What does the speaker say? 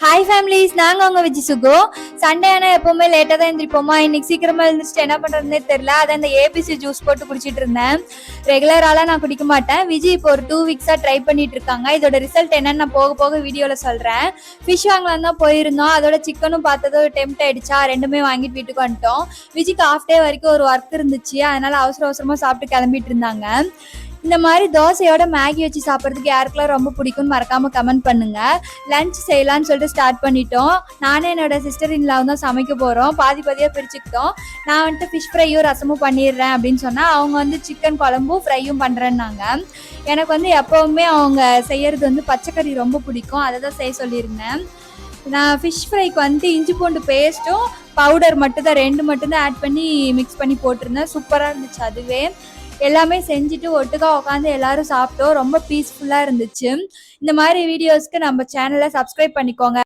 Hi families, நாங்கள் உங்கள் Vijay Sukhu. Sunday ஆனால் எப்போவுமே லேட்டாக தான் எழுந்திரிப்போமா. இன்னைக்கு சீக்கிரமாக எழுந்திரிச்சிட்டு என்ன பண்ணுறதுனே தெரில. அதை அந்த ஏபிசி ஜூஸ் போட்டு குடிச்சிட்டு இருந்தேன். ரெகுலராலாம் நான் குடிக்க மாட்டேன். விஜய் இப்போ ஒரு 2 வீக்ஸாக ட்ரை பண்ணிட்டு இருக்காங்க. இதோட ரிசல்ட் என்னன்னு நான் போக போக வீடியோவில் சொல்கிறேன். ஃபிஷ் வாங்கலாம் தான் போயிருந்தோம். அதோட சிக்கனும் பார்த்தது டெம்ட் ஆயிடுச்சா, ரெண்டுமே வாங்கிட்டு வீட்டுக்கு வந்துட்டோம். விஜய்க்கு ஹாஃப் டே வரைக்கும் ஒரு ஒர்க் இருந்துச்சு, அதனால அவசரமாக சாப்பிட்டு கிளம்பிட்டு இருந்தாங்க. இந்த மாதிரி தோசையோட மேகி வச்சு சாப்பிட்றதுக்கு யாருக்கெல்லாம் ரொம்ப பிடிக்கும்னு மறக்காம கமெண்ட் பண்ணுங்க. லஞ்ச் செய்யலான்னு சொல்லிட்டு ஸ்டார்ட் பண்ணிட்டோம். நானே என்னோட சிஸ்டர் இன்லாவும் தான் சமைக்க போகிறோம். பாதியாக பிரிச்சுக்கிட்டோம். நான் வந்துட்டு ஃபிஷ் ஃப்ரையும் ரசமும் பண்ணிடுறேன் அப்படின்னு சொன்னால், அவங்க வந்து சிக்கன் குழம்பும் ஃப்ரையும் பண்ணுறேன்னாங்க. எனக்கு வந்து எப்போவுமே அவங்க செய்யறது வந்து பச்சைக்கறி ரொம்ப பிடிக்கும், அதை தான் செய்ய சொல்லியிருந்தேன். நான் ஃபிஷ் ஃப்ரைக்கு வந்து இஞ்சி பூண்டு பேஸ்ட்டும் பவுடர் மட்டும்தான் 2 மட்டும்தான் ஆட் பண்ணி மிக்ஸ் பண்ணி போட்டிருந்தேன். சூப்பராக இருந்துச்சு. அதுவே எல்லாமே செஞ்சுட்டு ஒட்டுக்கா உட்காந்து எல்லாரும் சாப்பிட்டோம். ரொம்ப பீஸ்ஃபுல்லாக இருந்துச்சு. இந்த மாதிரி வீடியோஸ்க்கு நம்ம சேனலை சப்ஸ்கிரைப் பண்ணிக்கோங்க.